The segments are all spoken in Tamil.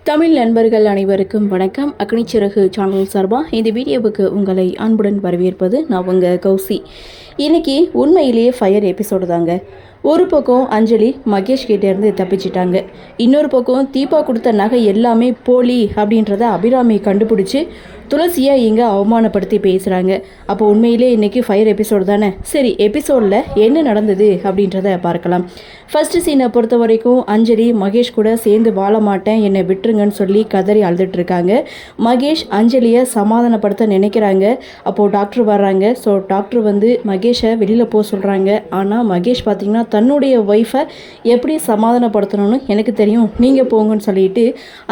தமிழ் நண்பர்கள் அனைவருக்கும் வணக்கம். அக்னிச்சிறகு சேனல் சார்பாக இந்த வீடியோவுக்கு உங்களை அன்புடன் வரவேற்பது நான் உங்கள் கௌசி. இன்றைக்கி உண்மையிலேயே ஃபயர் எபிசோடு தாங்க. ஒரு பக்கம் அஞ்சலி மகேஷ் கிட்டேருந்து தப்பிச்சிட்டாங்க, இன்னொரு பக்கம் தீபா கொடுத்த நகை எல்லாமே போலி அப்படின்றத அபிராமி கண்டுபிடிச்சி துளசியை இங்கே அவமானப்படுத்தி பேசுகிறாங்க. அப்போ உண்மையிலே இன்றைக்கி ஃபயர் எபிசோடு தானே. சரி, எபிசோடில் என்ன நடந்தது அப்படின்றத பார்க்கலாம். ஃபஸ்ட்டு சீனை பொறுத்த வரைக்கும் அஞ்சலி மகேஷ் கூட சேர்ந்து வாழ மாட்டேன், என்னை விட்டுருங்கன்னு சொல்லி கதறி அழுதுட்ருக்காங்க. மகேஷ் அஞ்சலியை சமாதானப்படுத்த நினைக்கிறாங்க. அப்போது டாக்டர் வர்றாங்க. ஸோ டாக்டர் வந்து மகேஷை வெளியில் போக சொல்கிறாங்க. ஆனால் மகேஷ் பார்த்திங்கன்னா தன்னுடைய ஒய்ஃபை எப்படி சமாதானப்படுத்தணும்னு எனக்கு தெரியும், நீங்கள் போங்கன்னு சொல்லிட்டு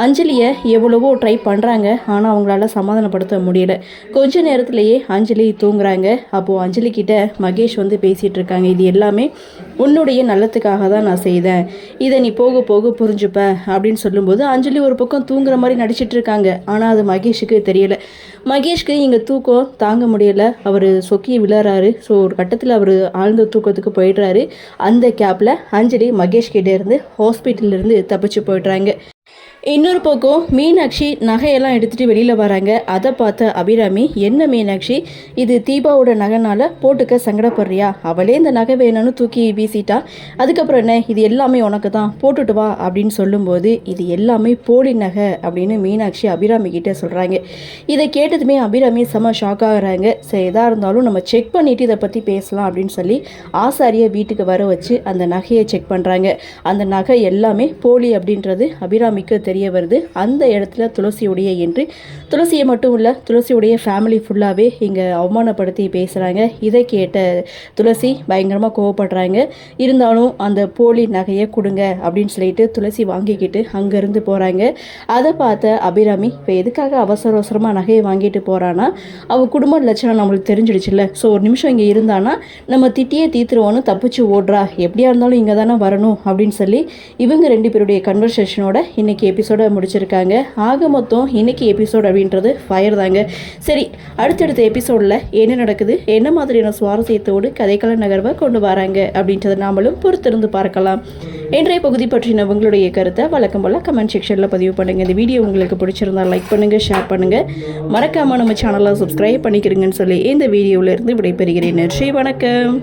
அஞ்சலியை எவ்வளவோ ட்ரை பண்ணுறாங்க. ஆனால் அவங்களால சமாதானப்படுத்த முடியல. கொஞ்ச நேரத்திலேயே அஞ்சலி தூங்குறாங்க. அப்போது அஞ்சலி கிட்ட மகேஷ் வந்து பேசிகிட்டு இருக்காங்க. இது எல்லாமே உன்னுடைய நல்லத்துக்காக தான் நான் செய்தேன், இதை நீ போக போக புரிஞ்சுப்ப அப்படின்னு சொல்லும்போது அஞ்சலி ஒரு பக்கம் தூங்குற மாதிரி நடிச்சிட்டு இருக்காங்க. ஆனால் அது மகேஷுக்கு தெரியலை. மகேஷ்க்கு இங்கே தூக்கம் தாங்க முடியலை. அவர் சொக்கி விழறாரு. ஸோ ஒரு கட்டத்தில் அவர் ஆழ்ந்த தூக்கத்துக்கு போயிடுறாரு. அந்த கேப்பில் அஞ்சலி மகேஷ் கிட்டே இருந்து ஹாஸ்பிட்டல்லேருந்து தப்பிச்சு போய்ட்றாங்க. இன்னொரு பக்கம் மீனாட்சி நகையெல்லாம் எடுத்துகிட்டு வெளியில் வராங்க. அதை பார்த்த அபிராமி, என்ன மீனாட்சி இது தீபாவோட நகைனால் போட்டுக்க சங்கடப்படுறியா? அவளே இந்த நகை வேணும்னு தூக்கி வீசிட்டா, அதுக்கப்புறம் என்ன, இது எல்லாமே உனக்கு தான், போட்டுட்டு வா அப்படின்னு சொல்லும்போது இது எல்லாமே போலி நகை அப்படின்னு மீனாட்சி அபிராமி கிட்டே சொல்கிறாங்க. இதை கேட்டதுமே அபிராமி செம ஷாக் ஆகுறாங்க. சரி, எதாக இருந்தாலும் நம்ம செக் பண்ணிவிட்டு இதை பற்றி பேசலாம் அப்படின்னு சொல்லி ஆசாரியை வீட்டுக்கு வர வச்சு அந்த நகையை செக் பண்ணுறாங்க. அந்த நகை எல்லாமே போலி அப்படின்றது அபிராமிக்கு தெரிய வருது. அந்த இடத்துல துளசியுடைய என்று துளசியை மட்டும் இல்லை, துளசியுடைய ஃபேமிலி ஃபுல்லாகவே இங்கே அவமானப்படுத்தி பேசுகிறாங்க. இதை கேட்ட துளசி பயங்கரமாக கோவப்படுறாங்க. இருந்தாலும் அந்த போலி நகையை கொடுங்க அப்படின்னு சொல்லிட்டு துளசி வாங்கிக்கிட்டு அங்கேருந்து போகிறாங்க. அதை பார்த்த அபிராமி, இப்போ எதுக்காக அவசர அவசரமாக நகையை வாங்கிட்டு போகிறான்னா, அவள் குடும்ப லட்சணம் நம்மளுக்கு தெரிஞ்சிடுச்சுல்ல. ஸோ ஒரு நிமிஷம் இங்கே இருந்தானா நம்ம திட்டியே தீத்துருவோன்னு தப்பிச்சு ஓடுறா, எப்படியா இருந்தாலும் இங்கே தானே வரணும் அப்படின்னு சொல்லி இவங்க ரெண்டு பேருடைய கன்வர்சேஷனோட இன்னைக்கு எபிசோட முடிச்சிருக்காங்க. ஆக மொத்தம் இன்னைக்கு எபிசோட் அப்படின்றது ஃபயர் தாங்க. சரி, அடுத்தடுத்த எபிசோடில் என்ன நடக்குது, என்ன மாதிரியான சுவாரஸ்யத்தோடு கதைக்கள நகர்வை கொண்டு வராங்க அப்படின்றத நாமளும் பொறுத்திருந்து பார்க்கலாம். இன்றைய பகுதி பற்றின உங்களுடைய கருத்தை வழக்கம் போல் கமெண்ட் செக்ஷனில் பதிவு பண்ணுங்கள். இந்த வீடியோ உங்களுக்கு பிடிச்சிருந்தால் லைக் பண்ணுங்கள், ஷேர் பண்ணுங்கள், மறக்காமல் நம்ம சேனலை சப்ஸ்கிரைப் பண்ணிக்கிறீங்கன்னு சொல்லி இந்த வீடியோவிலேருந்து விடைபெறுகிறேன். நன்றி, வணக்கம்.